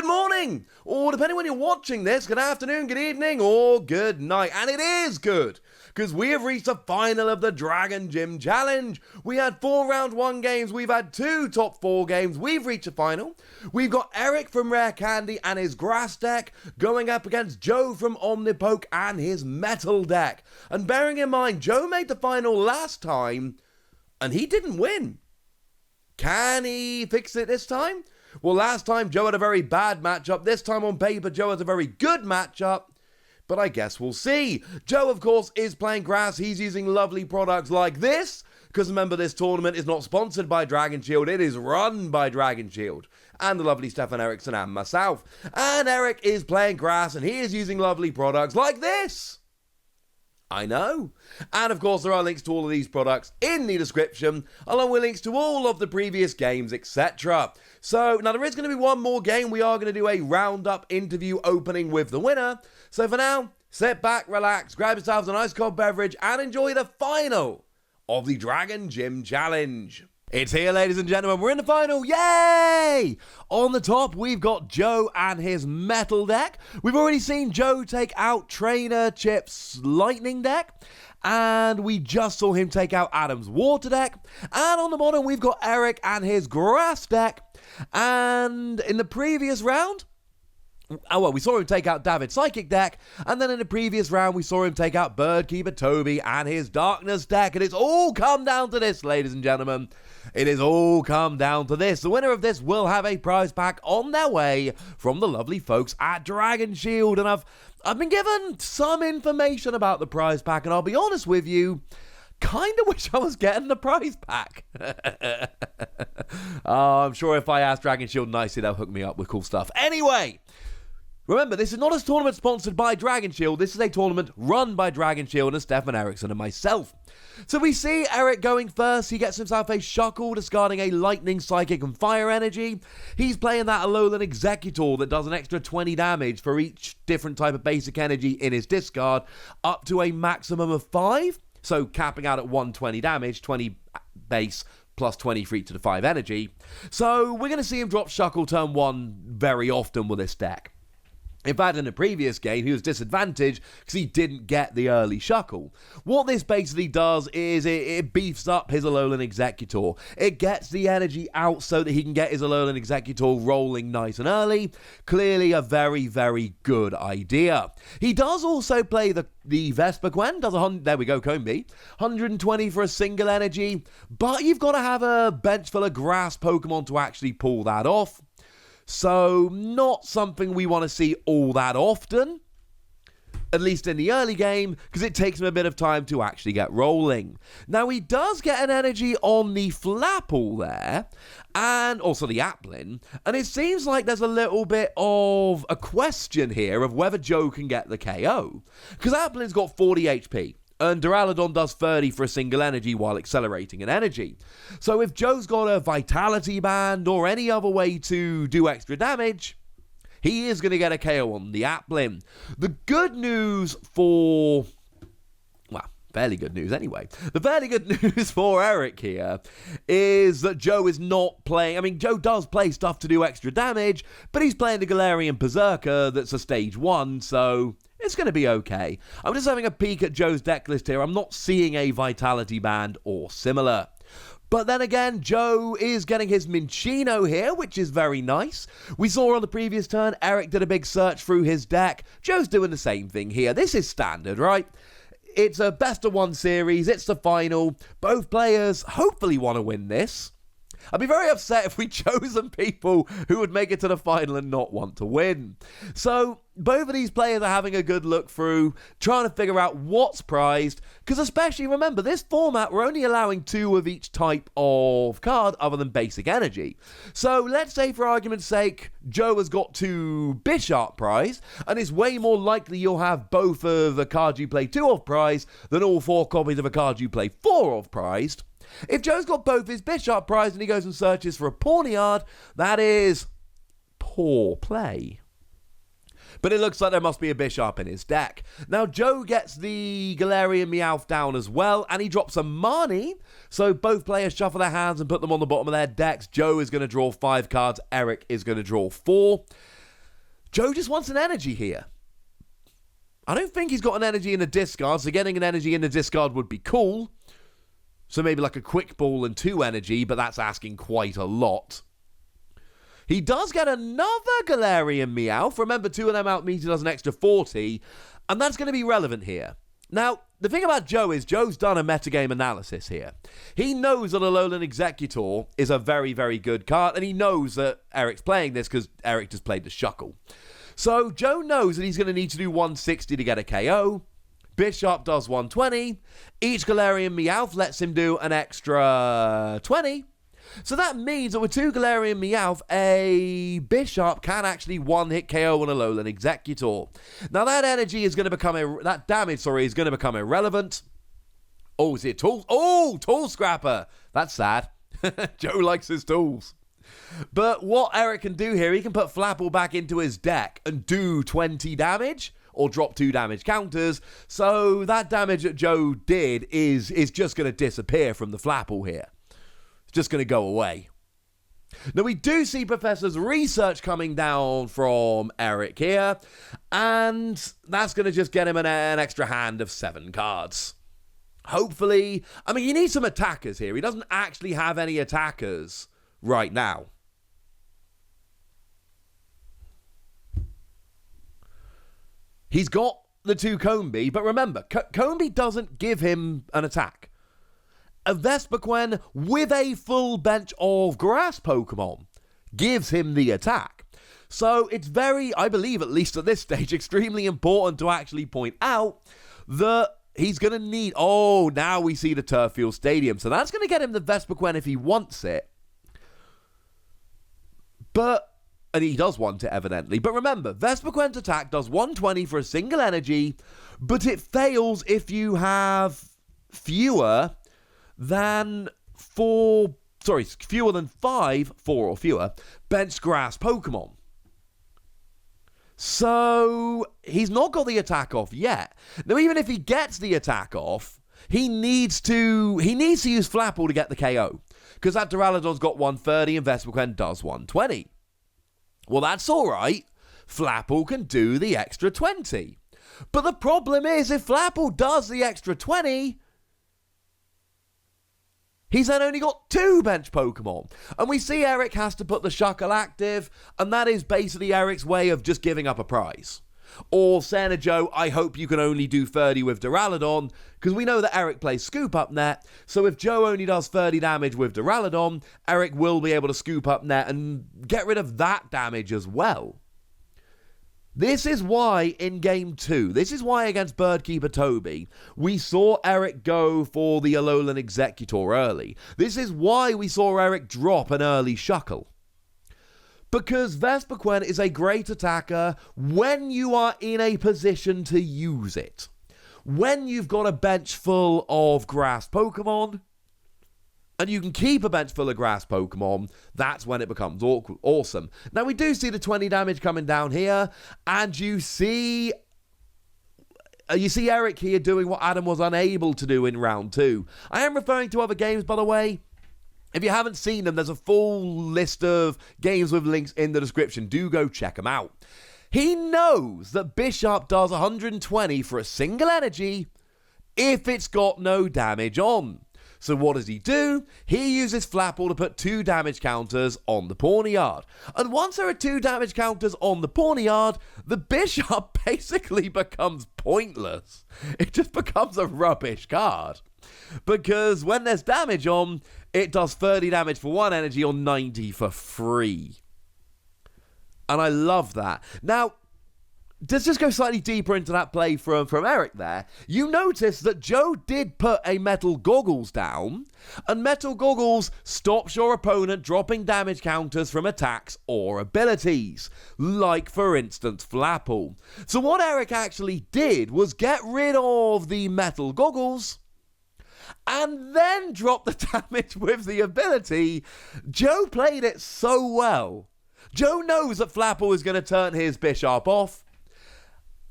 good morning, or depending when you're watching this, good afternoon, good evening, or good night. And it is good, because we have reached the final of the Dragon Gym Challenge. We had 4 round 1 games, we've had 2 top 4 games, we've reached the final. We've got Eric from Rare Candy and his grass deck going up against Joe from Omnipoke and his metal deck. And bearing in mind, Joe made the final last time, and he didn't win. Can he fix it this time? Well, last time Joe had a very bad matchup. This time on paper, Joe has a very good matchup. But I guess we'll see. Joe, of course, is playing grass. He's using lovely products like this. Because remember, this tournament is not sponsored by Dragon Shield. It is run by Dragon Shield. And the lovely Stefan Eriksson and myself. And Eric is playing grass and he is using lovely products like this. I know. And of course there are links to all of these products in the description, along with links to all of the previous games, etc. So now there is going to be one more game. We are going to do a roundup interview opening with the winner. So for now, sit back, relax, grab yourselves a nice cold beverage and enjoy the final of the Dragon Gym Challenge. It's here, ladies and gentlemen. We're in the final. Yay! On the top, we've got Joe and his metal deck. We've already seen Joe take out Trainer Chip's lightning deck. And we just saw him take out Adam's water deck. And on the bottom, we've got Eric and his grass deck. And in the previous round, we saw him take out David's Psychic deck, and then in the previous round, we saw him take out Birdkeeper Toby and his Darkness deck, and it's all come down to this, ladies and gentlemen. It has all come down to this. The winner of this will have a prize pack on their way from the lovely folks at Dragon Shield, and I've been given some information about the prize pack, and I'll be honest with you, kind of wish I was getting the prize pack. I'm sure if I ask Dragon Shield nicely, they'll hook me up with cool stuff. Anyway, remember, this is not a tournament sponsored by Dragon Shield. This is a tournament run by Dragon Shield and Stefan Eriksson and myself. So we see Eric going first. He gets himself a Shuckle, discarding a Lightning, Psychic, and Fire energy. He's playing that Alolan Executor that does an extra 20 damage for each different type of basic energy in his discard, up to a maximum of 5. So capping out at 120 damage, 20 base, plus 20 for each of the 5 energy. So we're going to see him drop Shuckle turn 1 very often with this deck. In fact, in the previous game, he was disadvantaged because he didn't get the early Shuckle. What this basically does is it beefs up his Alolan Executor. It gets the energy out so that he can get his Alolan Executor rolling nice and early. Clearly a very, very good idea. He does also play the Vespiquen, there we go, Combi. 120 for a single energy, but you've got to have a bench full of grass Pokemon to actually pull that off. So, not something we want to see all that often, at least in the early game, because it takes him a bit of time to actually get rolling. Now, he does get an energy on the Flapple there, and also the Applin, and it seems like there's a little bit of a question here of whether Joe can get the KO, because Applin's got 40 HP. And Duraludon does 30 for a single energy while accelerating an energy. So if Joe's got a Vitality Band or any other way to do extra damage, he is going to get a KO on the Applin. The good news for... well, fairly good news anyway. The fairly good news for Eric here is that Joe is not playing... I mean, Joe does play stuff to do extra damage, but he's playing the Galarian Berserker that's a stage 1, so... it's going to be okay. I'm just having a peek at Joe's deck list here. I'm not seeing a Vitality Band or similar. But then again, Joe is getting his Minccino here, which is very nice. We saw on the previous turn, Eric did a big search through his deck. Joe's doing the same thing here. This is standard, right? It's a best of 1 series. It's the final. Both players hopefully want to win this. I'd be very upset if we chose some people who would make it to the final and not want to win. So, both of these players are having a good look through, trying to figure out what's prized, because especially, remember, this format, we're only allowing 2 of each type of card other than basic energy. So, let's say, for argument's sake, Joe has got 2 Bisharp prized, and it's way more likely you'll have both of the cards you play 2 of prized than all 4 copies of a card you play 4 of prized. If Joe's got both his Bisharp prized and he goes and searches for a Pawniard, that is poor play. But it looks like there must be a Bisharp in his deck. Now, Joe gets the Galarian Meowth down as well, and he drops a Marnie. So both players shuffle their hands and put them on the bottom of their decks. Joe is going to draw 5 cards. Eric is going to draw 4. Joe just wants an energy here. I don't think he's got an energy in the discard, so getting an energy in the discard would be cool. So maybe like a quick ball and 2 energy, but that's asking quite a lot. He does get another Galarian Meowth. Remember, 2 of them out meter does an extra 40, and that's going to be relevant here. Now, the thing about Joe is Joe's done a metagame analysis here. He knows that Alolan Exeggutor is a very, very good card, and he knows that Eric's playing this because Eric just played the Shuckle. So Joe knows that he's going to need to do 160 to get a KO. Bisharp does 120. Each Galarian Meowth lets him do an extra 20. So that means that with 2 Galarian Meowth, a Bisharp can actually one-hit KO on a Alolan Exeggutor. Now that energy is going to become that damage, is going to become irrelevant. Oh, is it tools? Oh, Tool Scrapper. That's sad. Joe likes his tools. But what Eric can do here, he can put Flapple back into his deck and do 20 damage. Or drop 2 damage counters. So that damage that Joe did is just going to disappear from the Flapple here. It's just going to go away. Now we do see Professor's research coming down from Eric here. And that's going to just get him an extra hand of 7 cards. Hopefully, I mean, he needs some attackers here. He doesn't actually have any attackers right now. He's got the 2 Combee, but remember, Combee doesn't give him an attack. A Vespiquen with a full bench of grass Pokemon gives him the attack. So it's very, I believe, at least at this stage, extremely important to actually point out that he's going to need... Oh, now we see the Turffield Stadium. So that's going to get him the Vespiquen if he wants it. But... And he does want it, evidently. But remember, Vespiquen's attack does 120 for a single energy, but it fails if you have fewer than 4 or fewer, benched grass Pokemon. So, he's not got the attack off yet. Now, even if he gets the attack off, he needs to use Flapple to get the KO. Because that Duraludon's got 130 and Vespiquen does 120. Well, that's alright. Flapple can do the extra 20. But the problem is, if Flapple does the extra 20, he's then only got 2 bench Pokemon. And we see Eric has to put the Shuckle active, and that is basically Eric's way of just giving up a prize. Or saying to Joe, I hope you can only do 30 with Duraludon, because we know that Eric plays Scoop Up Net, so if Joe only does 30 damage with Duraludon, Eric will be able to Scoop Up Net and get rid of that damage as well. This is why in Game 2, this is why against Birdkeeper Toby, we saw Eric go for the Alolan Exeggutor early. This is why we saw Eric drop an early Shuckle. Because Vespiquen is a great attacker when you are in a position to use it. When you've got a bench full of grass Pokemon, and you can keep a bench full of grass Pokemon, that's when it becomes awesome. Now, we do see the 20 damage coming down here, and you see Eric here doing what Adam was unable to do in round 2. I am referring to other games, by the way. If you haven't seen them, there's a full list of games with links in the description. Do go check them out. He knows that Bisharp does 120 for a single energy if it's got no damage on. So what does he do? He uses Flapple to put 2 damage counters on the Pawniard. And once there are 2 damage counters on the Pawniard, the Bisharp basically becomes pointless. It just becomes a rubbish card. Because when there's damage on, it does 30 damage for 1 energy or 90 for free. And I love that. Now, let's just go slightly deeper into that play from Eric there. You notice that Joe did put a Metal Goggles down, and Metal Goggles stops your opponent dropping damage counters from attacks or abilities, like, for instance, Flapple. So what Eric actually did was get rid of the Metal Goggles, and then drop the damage with the ability. Joe played it so well. Joe knows that Flapple is going to turn his Bisharp off,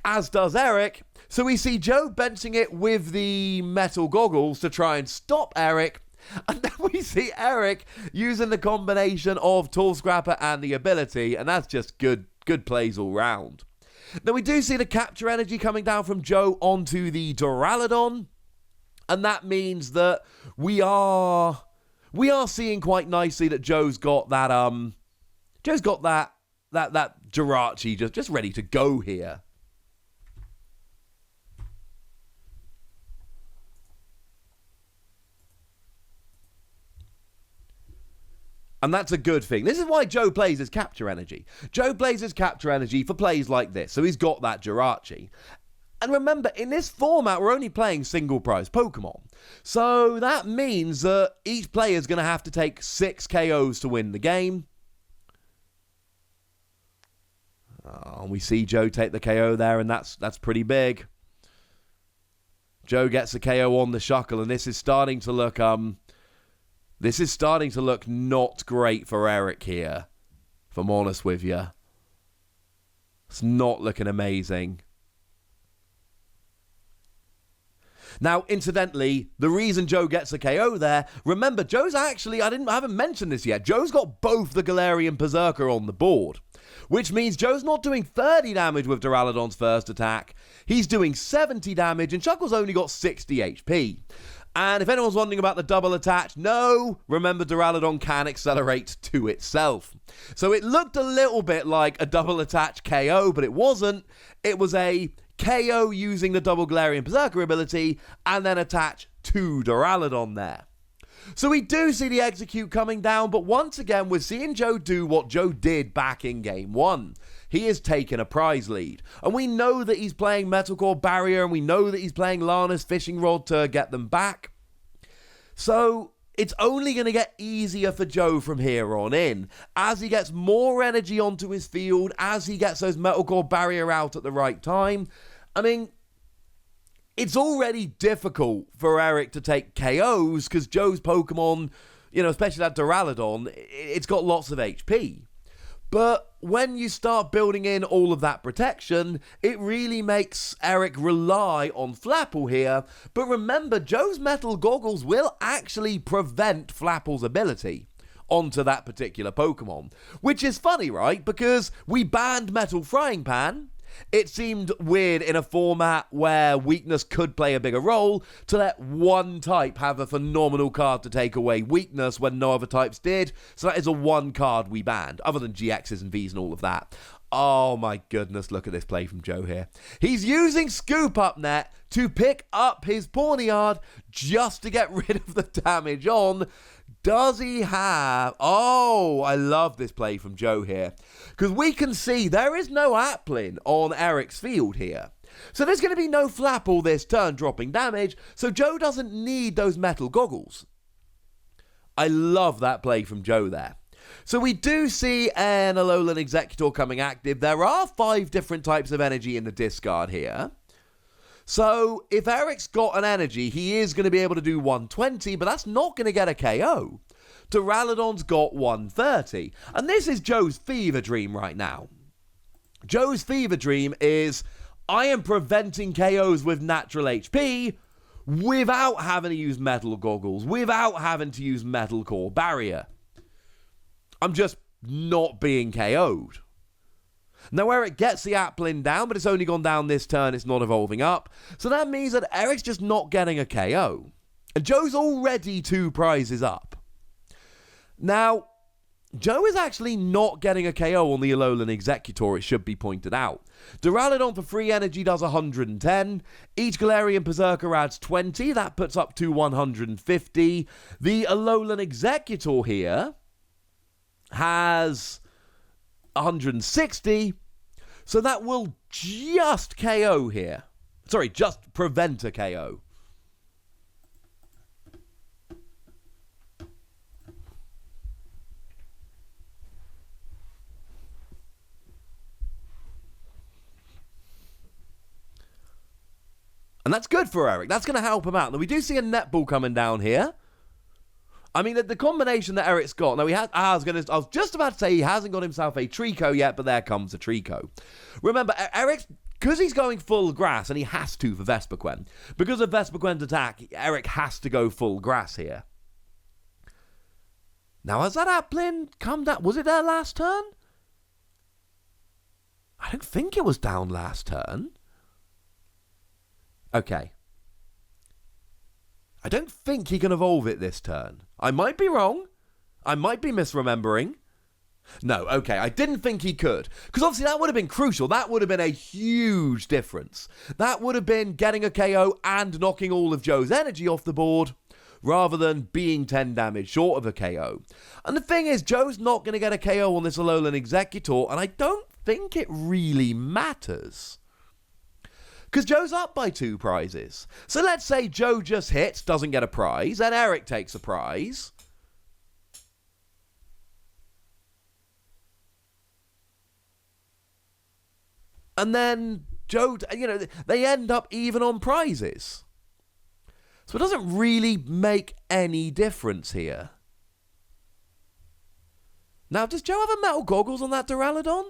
as does Eric. So we see Joe benching it with the Metal Goggles to try and stop Eric. And then we see Eric using the combination of Tall Scrapper and the ability, and that's just good plays all round. Now we do see the capture energy coming down from Joe onto the Duraludon, and that means that we are seeing quite nicely that Joe's got that Jirachi just ready to go here. And that's a good thing. This is why Joe plays his capture energy. Joe plays his capture energy for plays like this, so he's got that Jirachi. And remember, in this format, we're only playing single prize Pokemon. So that means that each player is going to have to take 6 KOs to win the game. We see Joe take the KO there, and that's pretty big. Joe gets the KO on the Shuckle, and this is starting to look not great for Eric here, if I'm honest with you. It's not looking amazing. Now, incidentally, the reason Joe gets a KO there, remember, Joe's actually, I haven't mentioned this yet, Joe's got both the Galarian Berserker on the board, which means Joe's not doing 30 damage with Duraludon's first attack, he's doing 70 damage, and Shuckle's only got 60 HP. And if anyone's wondering about the double attach, no, remember Duraludon can accelerate to itself. So it looked a little bit like a double attach KO, but it wasn't. It was a KO using the double Galarian Berserker ability and then attach to Duraludon there. So we do see the execute coming down, but once again, we're seeing Joe do what Joe did back in Game 1. He is taking a prize lead. And we know that he's playing Metal Core Barrier, and we know that he's playing Lana's Fishing Rod to get them back. So it's only going to get easier for Joe from here on in. As he gets more energy onto his field, as he gets those Metal Core Barrier out at the right time. I mean, it's already difficult for Eric to take KOs because Joe's Pokemon, especially that Duraludon, it's got lots of HP. But when you start building in all of that protection, it really makes Eric rely on Flapple here. But remember, Joe's Metal Goggles will actually prevent Flapple's ability onto that particular Pokemon. Which is funny, right? Because we banned Metal Frying Pan. It seemed weird in a format where weakness could play a bigger role to let one type have a phenomenal card to take away weakness when no other types did. So that is a one card we banned, other than GXs and Vs and all of that. Oh my goodness, look at this play from Joe here. He's using Scoop Up Net to pick up his Pawniard just to get rid of the damage on. Does he have... Oh, I love this play from Joe here. Because we can see there is no Applin on Eric's field here. So there's going to be no Flapple this turn dropping damage. So Joe doesn't need those Metal Goggles. I love that play from Joe there. So we do see an Alolan Executor coming active. There are 5 different types of energy in the discard here. So if Eric's got an energy, he is going to be able to do 120, but that's not going to get a KO. Duraludon's got 130. And this is Joe's fever dream right now. Joe's fever dream is, I am preventing KOs with natural HP without having to use Metal Goggles, without having to use Metal Core Barrier. I'm just not being KO'd. Now Eric gets the Applin down, but it's only gone down this turn, it's not evolving up. So that means that Eric's just not getting a KO. And Joe's already 2 prizes up. Now, Joe is actually not getting a KO on the Alolan Executor, it should be pointed out. Duraludon for free energy does 110. Each Galarian Berserker adds 20, that puts up to 150. The Alolan Executor here has 160, so that will just KO here. Sorry, just prevent a KO. And that's good for Eric. That's going to help him out. Now, we do see a netball coming down here. I mean, the combination that Eric's got... Now, I was just about to say he hasn't got himself a Trico yet, but there comes a Trico. Remember, Eric's... Because he's going full grass, and he has to for Vespiquen. Because of Vespiquen's attack, Eric has to go full grass here. Now, has that Applin come down? Was it there last turn? I don't think it was down last turn. Okay. I don't think he can evolve it this turn. I might be wrong. I might be misremembering. No, okay, I didn't think he could. Because obviously that would have been crucial. That would have been a huge difference. That would have been getting a KO and knocking all of Joe's energy off the board, rather than being 10 damage short of a KO. And the thing is, Joe's not going to get a KO on this Alolan Executor, and I don't think it really matters. Because Joe's up by 2 prizes. So let's say Joe just hits, doesn't get a prize, and Eric takes a prize. And then Joe, they end up even on prizes. So it doesn't really make any difference here. Now, does Joe have a metal goggles on that Duraludon?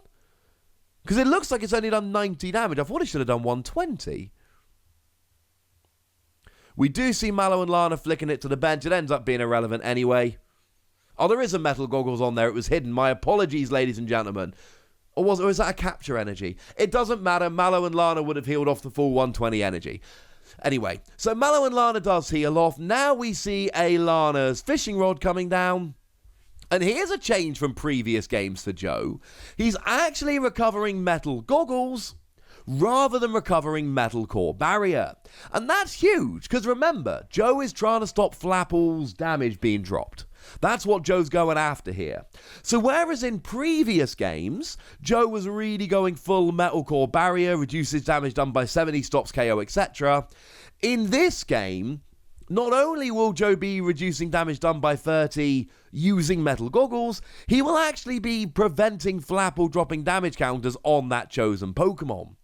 Because it looks like it's only done 90 damage. I thought it should have done 120. We do see Mallow and Lana flicking it to the bench. It ends up being irrelevant anyway. Oh, there is a metal goggles on there. It was hidden. My apologies, ladies and gentlemen. Or is that a capture energy? It doesn't matter. Mallow and Lana would have healed off the full 120 energy. Anyway, so Mallow and Lana does heal off. Now we see a Lana's fishing rod coming down. And here's a change from previous games for Joe. He's actually recovering metal goggles rather than recovering metal core barrier. And that's huge, because remember, Joe is trying to stop Flapple's damage being dropped. That's what Joe's going after here. So whereas in previous games, Joe was really going full metal core barrier, reduces damage done by 70, stops KO, etc. In this game, not only will Joe be reducing damage done by 30 using metal goggles, he will actually be preventing Flapple dropping damage counters on that chosen Pokemon.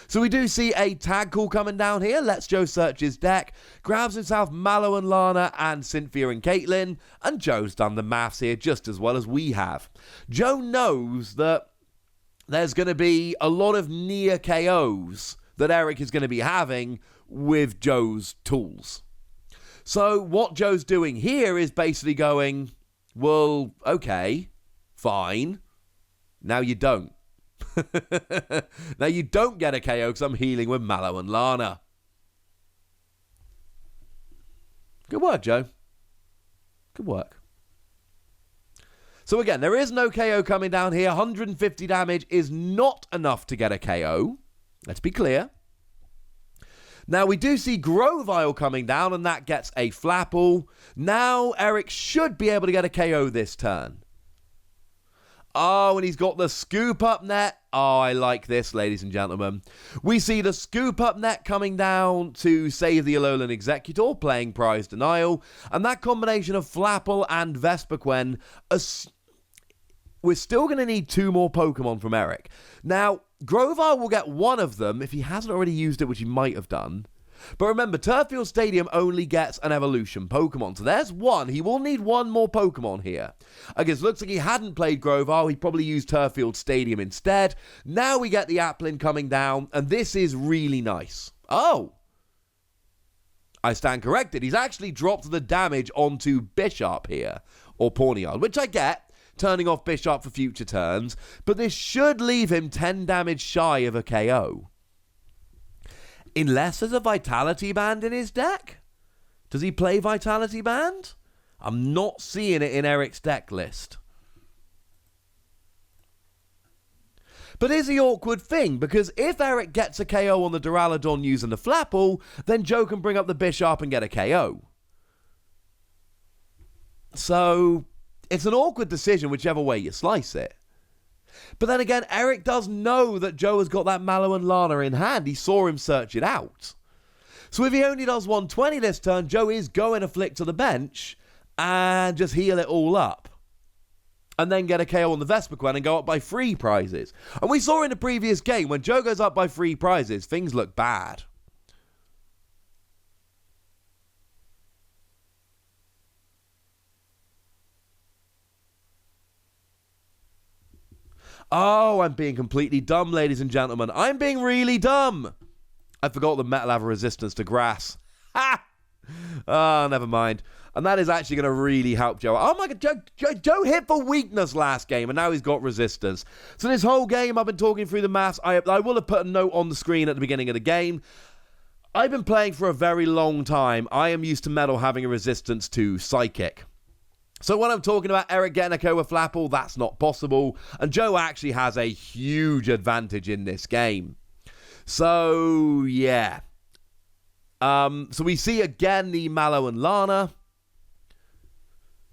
So we do see a tag call coming down here. Lets Joe search his deck, grabs himself Mallow and Lana and Cynthia and Caitlin, and Joe's done the maths here just as well as we have. Joe knows that there's going to be a lot of near KOs that Eric is going to be having with Joe's tools. So what Joe's doing here is basically going, well, okay, fine, now you don't. Now you don't get a KO because I'm healing with Mallow and Lana. Good work, Joe. Good work. So again, there is no KO coming down here. 150 damage is not enough to get a KO. Let's be clear. Now we do see Grovyle coming down, and that gets a Flapple. Now Eric should be able to get a KO this turn. Oh, and he's got the scoop up net. Oh, I like this, ladies and gentlemen. We see the scoop up net coming down to save the Alolan Executor, playing Prize Denial. And that combination of Flapple and Vespiquen, we're still going to need 2 more Pokemon from Eric. Now, Grovyle will get one of them if he hasn't already used it, which he might have done. But remember, Turffield Stadium only gets an evolution Pokemon. So there's one. He will need 1 more Pokemon here. I guess it looks like he hadn't played Grovyle. He probably used Turffield Stadium instead. Now we get the Applin coming down, and this is really nice. Oh! I stand corrected. He's actually dropped the damage onto Bisharp here, or Pawniard, which I get, turning off Bisharp for future turns, but this should leave him 10 damage shy of a KO. Unless there's a Vitality Band in his deck? Does he play Vitality Band? I'm not seeing it in Eric's deck list. But here's the awkward thing, because if Eric gets a KO on the Duraludon using the Flapple, then Joe can bring up the Bisharp and get a KO. So, it's an awkward decision whichever way you slice it. But then again, Eric does know that Joe has got that Mallow and Lana in hand. He saw him search it out. So if he only does 120 this turn, Joe is going to flick to the bench and just heal it all up. And then get a KO on the Vespiquen and go up by 3 prizes. And we saw in the previous game, when Joe goes up by 3 prizes, things look bad. Oh, I'm being completely dumb, ladies and gentlemen. I'm being really dumb. I forgot the metal have a resistance to grass. Ha! Oh, never mind. And that is actually going to really help Joe. Oh my God, Joe hit for weakness last game, and now he's got resistance. So this whole game, I've been talking through the maths. I will have put a note on the screen at the beginning of the game. I've been playing for a very long time. I am used to Metal having a resistance to Psychic. So when I'm talking about Eric getting a KO with Flapple, that's not possible. And Joe actually has a huge advantage in this game. So, yeah. So we see again the Mallow and Lana.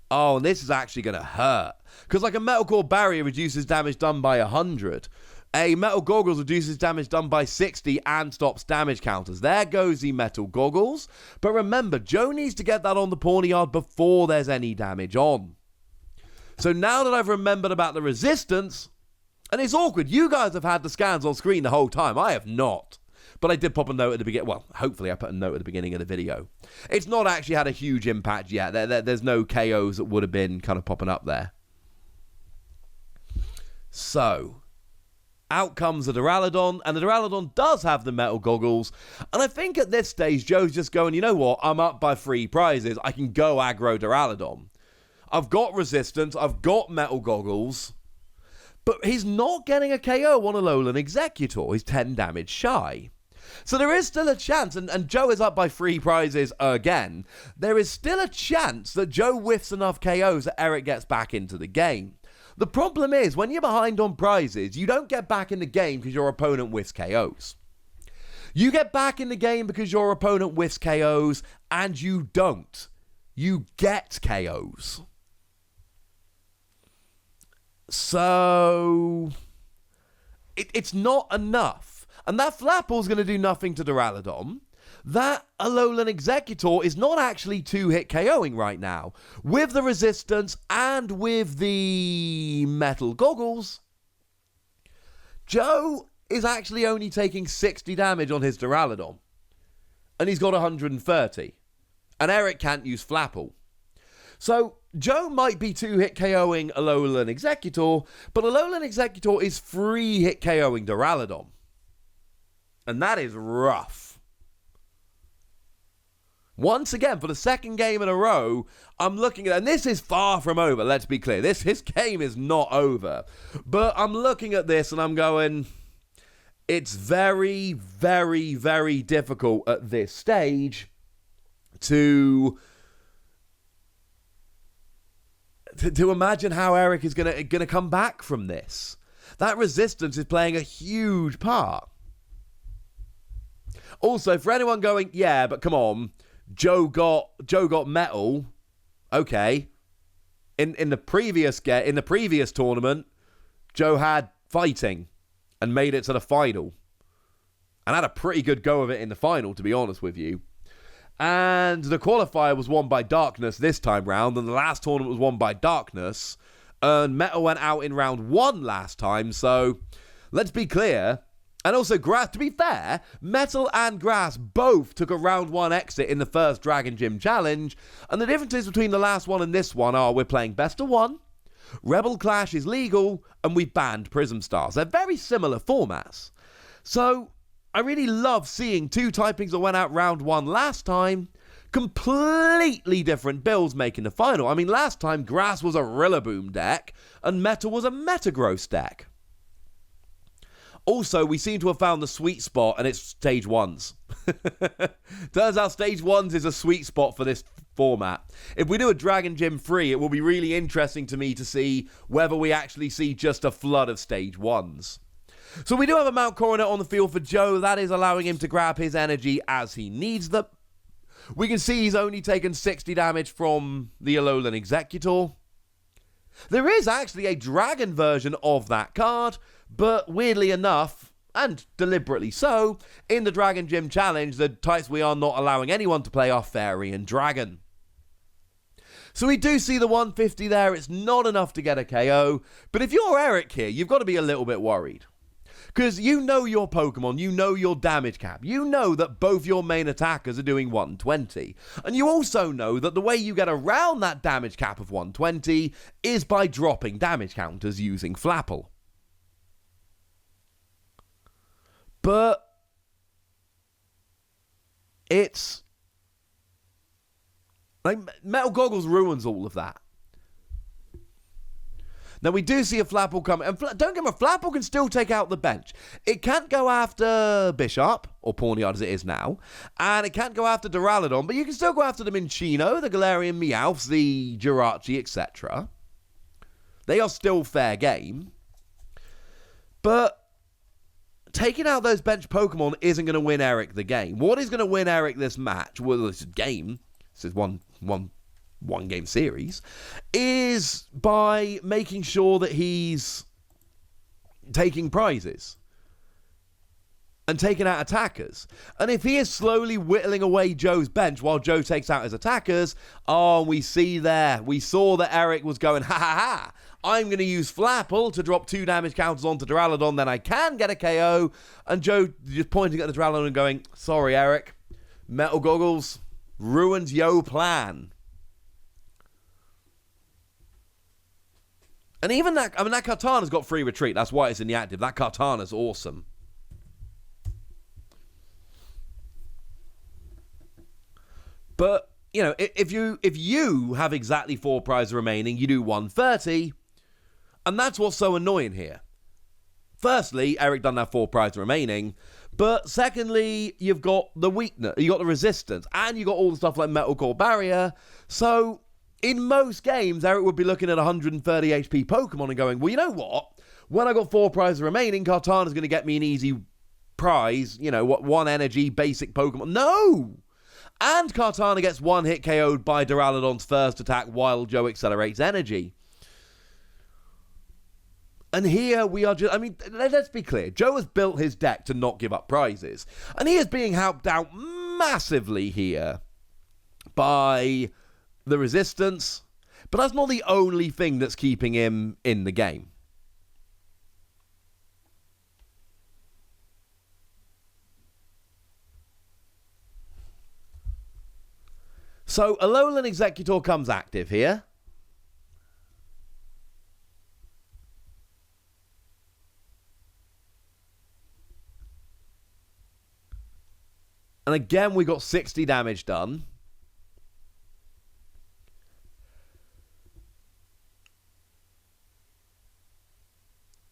Oh, and this is actually going to hurt. Because like a Metal Core Barrier reduces damage done by 100. A Metal Goggles reduces damage done by 60 and stops damage counters. There goes the Metal Goggles. But remember, Joe needs to get that on the Pawniard before there's any damage on. So now that I've remembered about the resistance, and it's awkward, you guys have had the scans on screen the whole time. I have not. But I did pop a note at the beginning. Well, hopefully I put a note at the beginning of the video. It's not actually had a huge impact yet. There's no KOs that would have been kind of popping up there. So, out comes the Duraludon, and the Duraludon does have the Metal Goggles. And I think at this stage, Joe's just going, you know what? I'm up by 3 prizes. I can go aggro Duraludon. I've got resistance. I've got Metal Goggles. But he's not getting a KO on a Alolan Executor. He's 10 damage shy. So there is still a chance, and Joe is up by 3 prizes again. There is still a chance that Joe whiffs enough KOs that Eric gets back into the game. The problem is, when you're behind on prizes, you don't get back in the game because your opponent whiffs KOs. You get back in the game because your opponent whiffs KOs, and you don't. You get KOs. So, it's not enough. And that Flapple's going to do nothing to Duraludon. That Alolan Executor is not actually 2-hit KOing right now. With the resistance and with the Metal Goggles, Joe is actually only taking 60 damage on his Duraludon. And he's got 130. And Eric can't use Flapple. So, Joe might be 2-hit KOing Alolan Executor, but Alolan Executor is 3-hit KOing Duraludon. And that is rough. Once again, for the second game in a row, I'm looking at, and this is far from over, let's be clear. His game is not over. But I'm looking at this and I'm going, it's very, very, very difficult at this stage to imagine how Eric is gonna come back from this. That resistance is playing a huge part. Also, for anyone going, yeah, but come on, Joe got Metal. Okay. In the previous tournament, Joe had Fighting and made it to the final. And had a pretty good go of it in the final, to be honest with you. And the qualifier was won by Darkness this time round, and the last tournament was won by Darkness. And Metal went out in round 1 last time, so let's be clear. And also Grass, to be fair, Metal and Grass both took a round 1 exit in the first Dragon Gym Challenge. And the differences between the last one and this one are we're playing best of 1, Rebel Clash is legal, and we've banned Prism Stars. They're very similar formats. So I really love seeing 2 typings that went out round 1 last time, completely different builds making the final. I mean, last time Grass was a Rillaboom deck, and Metal was a Metagross deck. Also, we seem to have found the sweet spot, and it's stage 1s. Turns out stage 1s is a sweet spot for this format. If we do a Dragon Gym 3, it will be really interesting to me to see whether we actually see just a flood of stage 1s. So we do have a Mount Coronet on the field for Joe. That is allowing him to grab his energy as he needs them. We can see he's only taken 60 damage from the Alolan Executor. There is actually a dragon version of that card, but weirdly enough, and deliberately so, in the Dragon Gym Challenge, the types we are not allowing anyone to play are Fairy and Dragon. So we do see the 150 there. It's not enough to get a KO, but if you're Eric here, you've got to be a little bit worried. Because you know your Pokemon, you know your damage cap, you know that both your main attackers are doing 120. And you also know that the way you get around that damage cap of 120 is by dropping damage counters using Flapple. But Like, Metal Goggles ruins all of that. Now, we do see a Flapple come, and don't get me wrong, Flapple can still take out the bench. It can't go after Bishop, or Pawniard as it is now, and it can't go after Duraludon, but you can still go after the Minccino, the Galarian Meowths, the Jirachi, etc. They are still fair game. But taking out those bench Pokemon isn't going to win Eric the game. What is going to win Eric this match, well, this game, this is one game series, is by making sure that he's taking prizes and taking out attackers. And if he is slowly whittling away Joe's bench while Joe takes out his attackers, we saw that Eric was going, ha ha ha, I'm going to use Flapple to drop 2 damage counters onto Duraludon, then I can get a KO. And Joe just pointing at the Duraludon and going, sorry, Eric, Metal Goggles ruined yo plan. And even that Kartana's got free retreat. That's why it's in the active. That Kartana's awesome. But, you know, if you have exactly 4 prizes remaining, you do 130. And that's what's so annoying here. Firstly, Eric doesn't have 4 prizes remaining. But secondly, you've got the weakness, you got the resistance, and you got all the stuff like Metal Core Barrier. So in most games, Eric would be looking at 130 HP Pokemon and going, well, you know what? When I got 4 prizes remaining, Kartana's going to get me an easy prize, you know, 1 energy, basic Pokemon. No! And Kartana gets 1 hit KO'd by Duraludon's first attack while Joe accelerates energy. And here we are just, I mean, let's be clear. Joe has built his deck to not give up prizes. And he is being helped out massively here by the resistance. But that's not the only thing that's keeping him in the game. So, Alolan Executor comes active here. And again, we got 60 damage done.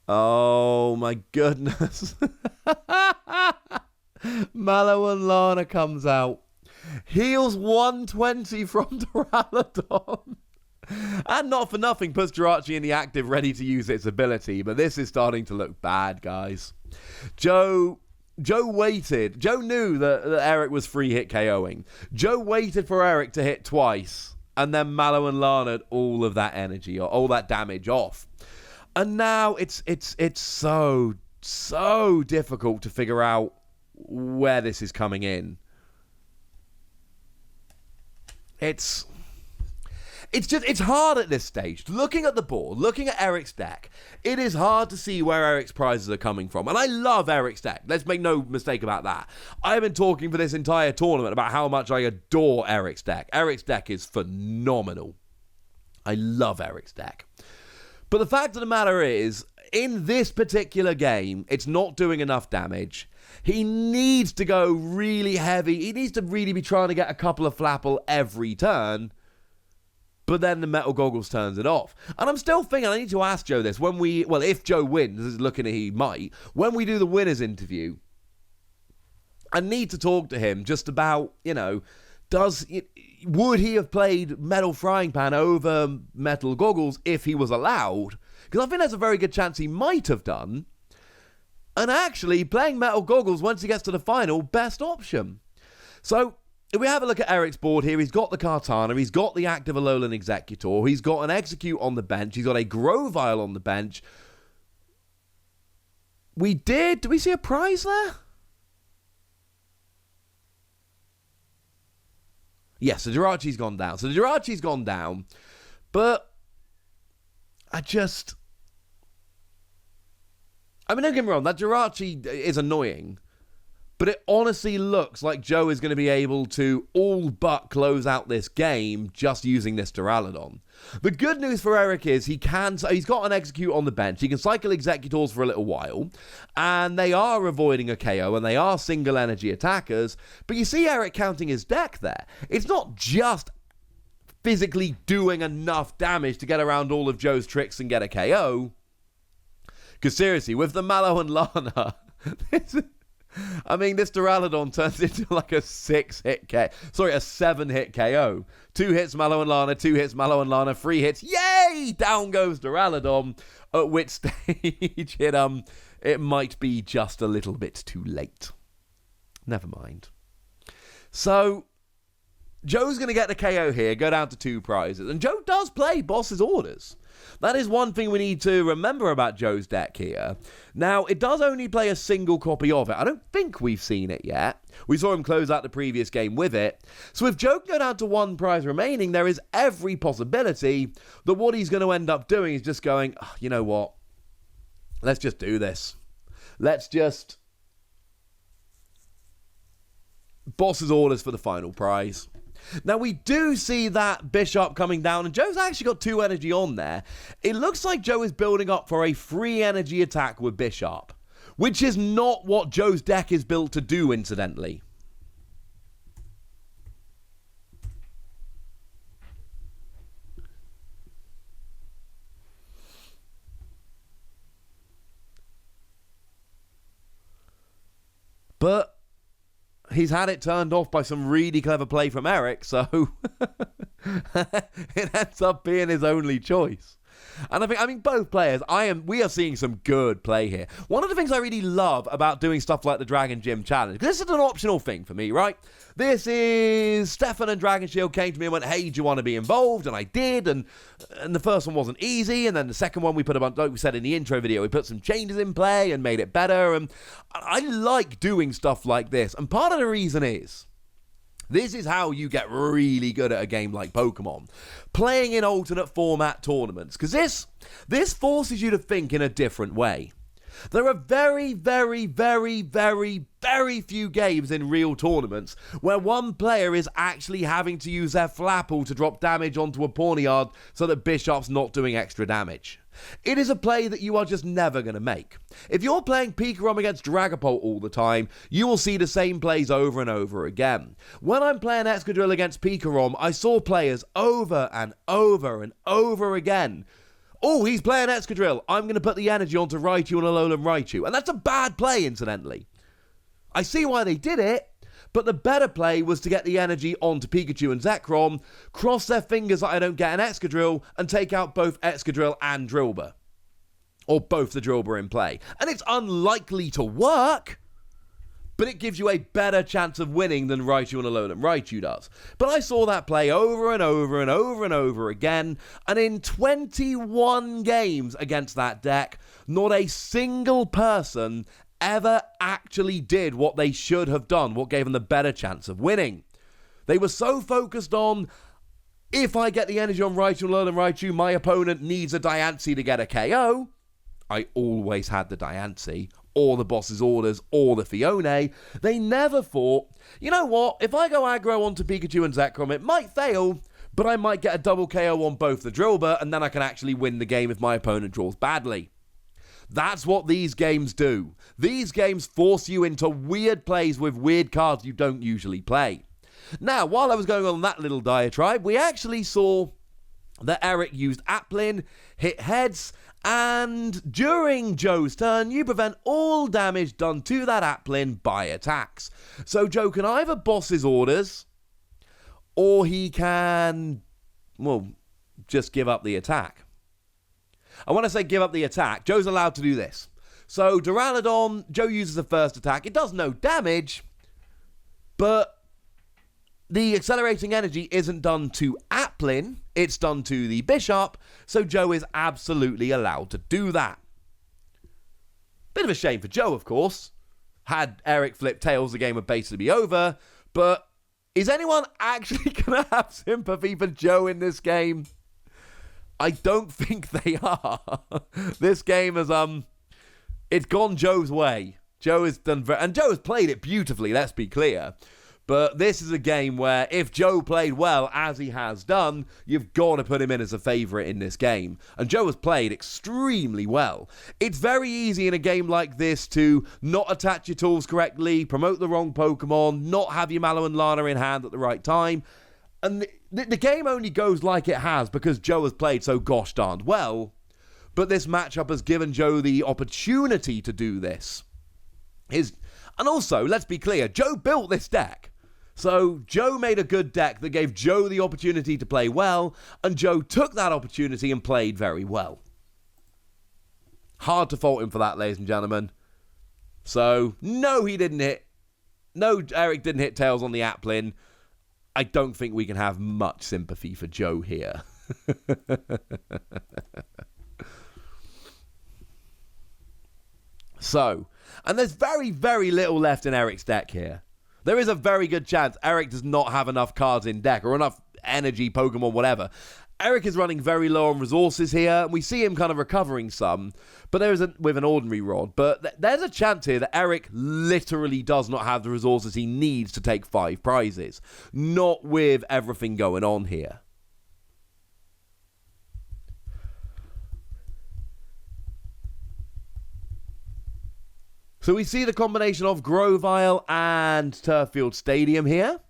Oh my goodness. Mallow and Lana comes out. Heals 120 from Duraludon. And not for nothing, puts Jirachi in the active ready to use its ability. But this is starting to look bad, guys. Joe waited. Joe knew that Eric was free hit KOing. Joe waited for Eric to hit twice. And then Mallow and Lana all of that energy, or all that damage off. And now it's so difficult to figure out where this is coming in. It's hard at this stage. Looking at the board, looking at Eric's deck, it is hard to see where Eric's prizes are coming from. And I love Eric's deck. Let's make no mistake about that. I've been talking for this entire tournament about how much I adore Eric's deck. Eric's deck is phenomenal. I love Eric's deck. But the fact of the matter is, in this particular game, it's not doing enough damage. He needs to go really heavy. He needs to really be trying to get a couple of Flapple every turn. But then the Metal Goggles turns it off. And I'm still thinking, I need to ask Joe this. If Joe wins, looking at he might, when we do the winners interview, I need to talk to him just about, would he have played Metal Frying Pan over Metal Goggles if he was allowed? Because I think there's a very good chance he might have done. And actually, playing Metal Goggles once he gets to the final, best option. So, if we have a look at Eric's board here, he's got the Kartana, he's got the active Alolan Executor, he's got an Execute on the bench, he's got a Grovyle on the bench. Did we see a prize there? Yes, the Jirachi's gone down. So the Jirachi's gone down, but don't get me wrong, that Jirachi is annoying, but it honestly looks like Joe is going to be able to all but close out this game just using this Duraludon. The good news for Eric is he's got an Execute on the bench. He can cycle Executors for a little while, and they are avoiding a KO, and they are single energy attackers. But you see Eric counting his deck there. It's not just physically doing enough damage to get around all of Joe's tricks and get a KO. Because seriously, with the Mallow and Lana, this Duraludon turns into like a 7-hit KO. 2 hits Mallow and Lana, 2 hits Mallow and Lana, 3 hits, yay! Down goes Duraludon, at which stage it might be just a little bit too late. Never mind. So, Joe's going to get the KO here, go down to 2 prizes. And Joe does play Boss's Orders. That is one thing we need to remember about Joe's deck here. Now, it does only play a single copy of it. I don't think we've seen it yet. We saw him close out the previous game with it. So if Joe can go down to 1 prize remaining, there is every possibility that what he's going to end up doing is just going, oh, you know what? Let's just do this. Let's just... Boss's Orders for the final prize. Now, we do see that Bishop coming down, and Joe's actually got 2 energy on there. It looks like Joe is building up for a free energy attack with Bishop, which is not what Joe's deck is built to do, incidentally. But he's had it turned off by some really clever play from Eric, so it ends up being his only choice. And I mean, both players, we are seeing some good play here. One of the things I really love about doing stuff like the Dragon Gym Challenge, because this is an optional thing for me, right? This is Stefan and Dragon Shield came to me and went, hey, do you want to be involved? And I did, and the first one wasn't easy, and then the second one we put like we said in the intro video, we put some changes in play and made it better, and I like doing stuff like this, and part of the reason is, this is how you get really good at a game like Pokemon. Playing in alternate format tournaments. Because this forces you to think in a different way. There are very, very, very, very, very few games in real tournaments where one player is actually having to use their Flapple to drop damage onto a Pawniard so that Bishop's not doing extra damage. It is a play that you are just never going to make. If you're playing Pikarom against Dragapult all the time, you will see the same plays over and over again. When I'm playing Excadrill against Pikarom, I saw players over and over and over again. Oh, he's playing Excadrill. I'm going to put the energy onto Raichu and Alolan Raichu. And that's a bad play, incidentally. I see why they did it, but the better play was to get the energy onto Pikachu and Zekrom, cross their fingers that I don't get an Excadrill, and take out both Excadrill and Drillbur. Or both the Drillbur in play. And it's unlikely to work, but it gives you a better chance of winning than Raichu and Alolan Raichu does. But I saw that play over and over and over and over again, and in 21 games against that deck, not a single person ever actually did what they should have done, what gave them the better chance of winning. They were so focused on, if I get the energy on Raichu and Alolan Raichu, my opponent needs a Diancie to get a KO. I always had the Diancie, or the Boss's Orders, or the Fione. They never thought, you know what, if I go aggro onto Pikachu and Zekrom, it might fail, but I might get a double KO on both the Drillbur, and then I can actually win the game if my opponent draws badly. That's what these games do. These games force you into weird plays with weird cards you don't usually play. Now, while I was going on that little diatribe, we actually saw that Eric used Applin, hit heads, and during Joe's turn, you prevent all damage done to that Applin by attacks. So Joe can either boss his orders, or he can, well, just give up the attack. And when I say give up the attack, Joe's allowed to do this. So Duraludon, Joe uses the first attack. It does no damage, but the accelerating energy isn't done to Applin, it's done to the Bishop, so Joe is absolutely allowed to do that. Bit of a shame for Joe, of course. Had Eric flipped tails, the game would basically be over, but is anyone actually going to have sympathy for Joe in this game? I don't think they are. This game has, it's gone Joe's way. Joe has done and Joe has played it beautifully, let's be clear. But this is a game where if Joe played well, as he has done, you've got to put him in as a favourite in this game. And Joe has played extremely well. It's very easy in a game like this to not attach your tools correctly, promote the wrong Pokemon, not have your Mallow and Lana in hand at the right time. And the game only goes like it has because Joe has played so gosh darned well. But this matchup has given Joe the opportunity to do this. And also, let's be clear, Joe built this deck. So Joe made a good deck that gave Joe the opportunity to play well, and Joe took that opportunity and played very well. Hard to fault him for that, ladies and gentlemen. So, no, he didn't hit. No, Eric didn't hit tails on the Applin. I don't think we can have much sympathy for Joe here. So, and there's very, very little left in Eric's deck here. There is a very good chance Eric does not have enough cards in deck or enough energy, Pokemon, whatever. Eric is running very low on resources here, and we see him kind of recovering some, but with an ordinary rod. But there's a chance here that Eric literally does not have the resources he needs to take 5 prizes. Not with everything going on here. So we see the combination of Grovyle and Turffield Stadium here.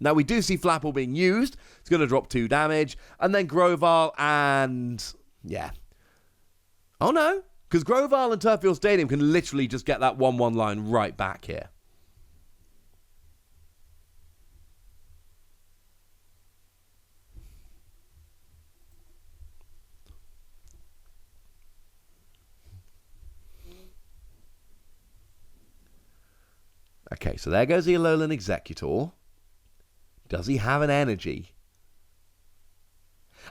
Now we do see Flapple being used. It's going to drop 2 damage. And then Grovyle and... yeah. Oh no. Because Grovyle and Turffield Stadium can literally just get that 1-1 line right back here. Okay, so there goes the Alolan Executor. Does he have an energy?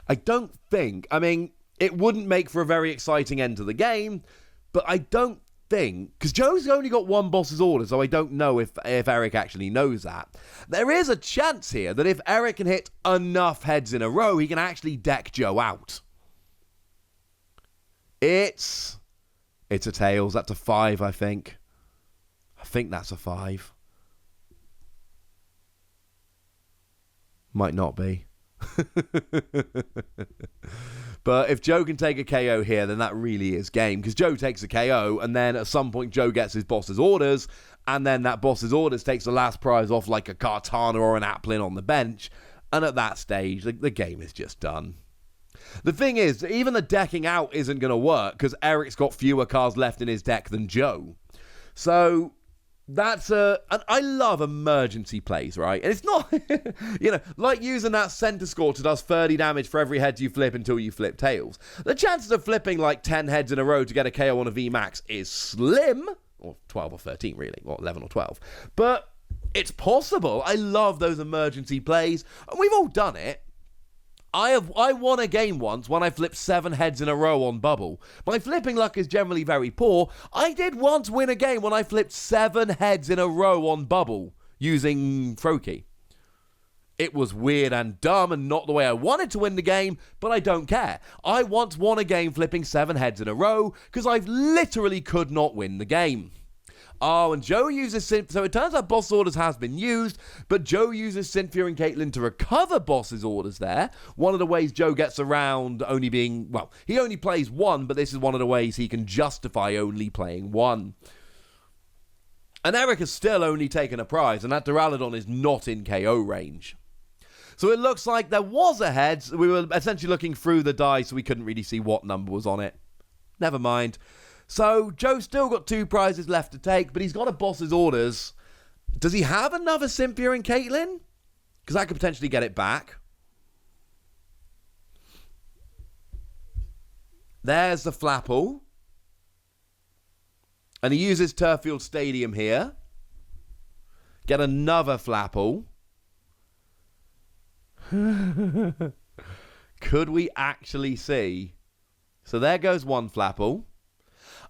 I don't think. I mean, it wouldn't make for a very exciting end to the game, but I don't think... because Joe's only got 1 boss's order, so I don't know if Eric actually knows that. There is a chance here that if Eric can hit enough heads in a row, he can actually deck Joe out. It's a Tails. That's a 5, I think. I think that's a 5. Might not be. But if Joe can take a KO here, then that really is game. Because Joe takes a KO, and then at some point Joe gets his boss's orders, and then that boss's orders takes the last prize off like a Kartana or an Applin on the bench. And at that stage, the game is just done. The thing is, even the decking out isn't going to work, because Eric's got fewer cards left in his deck than Joe. So... that's and I love emergency plays, right? And it's not, like using that Center Scorch that does 30 damage for every head you flip until you flip Tails. The chances of flipping like 10 heads in a row to get a KO on a VMAX is slim, or 12 or 13 really, or 11 or 12. But it's possible. I love those emergency plays, and we've all done it. I won a game once when I flipped 7 heads in a row on Bubble. My flipping luck is generally very poor. I did once win a game when I flipped 7 heads in a row on Bubble using Froakie. It was weird and dumb and not the way I wanted to win the game, but I don't care. I once won a game flipping 7 heads in a row because I literally could not win the game. Oh, and Joe uses Synth... so it turns out boss orders has been used, but Joe uses Cynthia and Caitlin to recover boss's orders there. One of the ways Joe gets around only being... well, he only plays 1, but this is one of the ways he can justify only playing 1. And Eric has still only taken a prize, and that Duraludon is not in KO range. So it looks like there was a heads. We were essentially looking through the die, so we couldn't really see what number was on it. Never mind. So, Joe's still got 2 prizes left to take, but he's got a boss's orders. Does he have another Cynthia and Caitlin? Because I could potentially get it back. There's the Flapple. And he uses Turffield Stadium here. Get another Flapple. Could we actually see? So there goes 1 Flapple.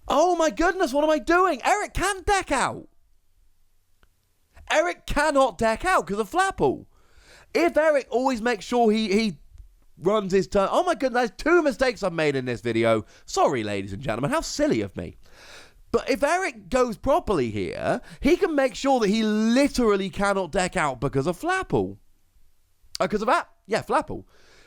Oh my goodness, what am I doing? Eric can deck out. Eric cannot deck out because of Flapple. If Eric always makes sure he runs his turn... oh my goodness, there's 2 mistakes I've made in this video. Sorry, ladies and gentlemen, how silly of me. But if Eric goes properly here, he can make sure that he literally cannot deck out because of Flapple. Because of that? Yeah, Flapple.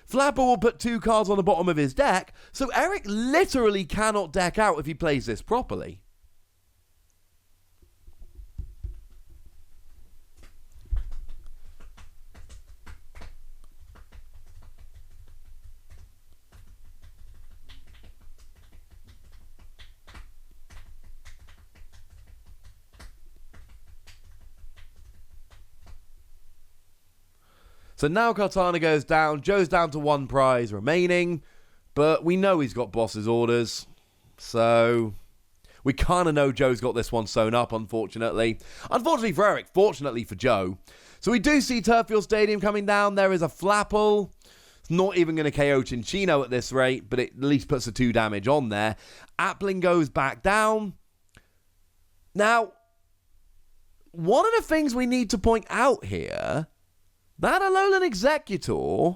Flapple will put 2 cards on the bottom of his deck, so Eric literally cannot deck out if he plays this properly. So now Cortana goes down, Joe's down to 1 prize remaining, but we know he's got boss's orders, so we kind of know Joe's got this one sewn up, unfortunately. Unfortunately for Eric, fortunately for Joe. So we do see Turffield Stadium coming down. There is a Flapple. It's not even going to KO Chinchino at this rate, but it at least puts a 2 damage on there. Appling goes back down. Now, one of the things we need to point out here, that Alolan Executor,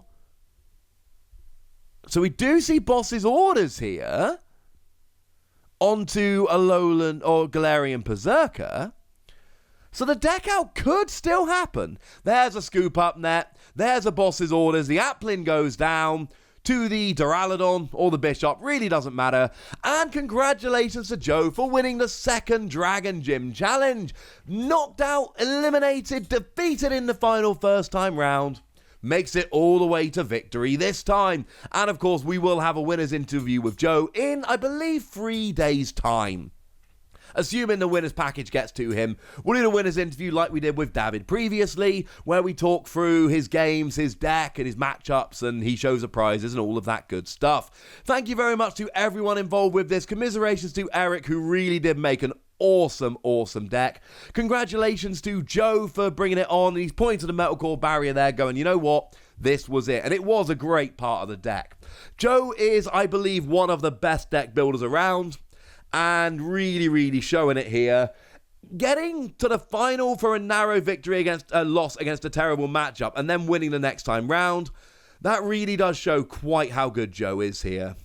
so we do see boss's orders here onto Alolan or Galarian Berserker. So the deck out could still happen. There's a scoop up net. There's a boss's orders. The Applin goes down to the Duraludon or the Bishop. Really doesn't matter. And congratulations to Joe for winning the 2nd Dragon Gym Challenge. Knocked out, eliminated, defeated in the final first time round. Makes it all the way to victory this time. And of course, we will have a winner's interview with Joe in, I believe, 3 days' time. Assuming the winner's package gets to him, we'll do the winner's interview like we did with David previously, where we talk through his games, his deck, and his matchups, and he shows the prizes and all of that good stuff. Thank you very much to everyone involved with this. Commiserations to Eric, who really did make an awesome deck. Congratulations to Joe for bringing it on. He's pointing to the Metal Core barrier there, going, you know what? This was it. And it was a great part of the deck. Joe is, I believe, one of the best deck builders around, and really showing it here. Getting to the final for a narrow victory against a loss against a terrible matchup, and then winning the next time round. That really does show quite how good Joe is here.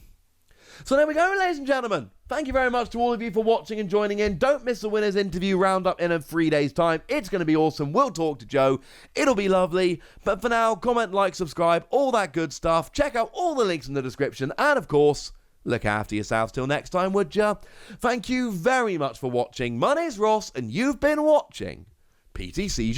So there we go, ladies and gentlemen. Thank you very much to all of you for watching and joining in. Don't miss the winner's interview roundup in 3 days' time. It's going to be awesome. We'll talk to Joe. It'll be lovely. But for now, comment, like, subscribe, all that good stuff. Check out all the links in the description. And of course, look after yourselves till next time, would ya? Thank you very much for watching. My name's Ross, and you've been watching PTCG.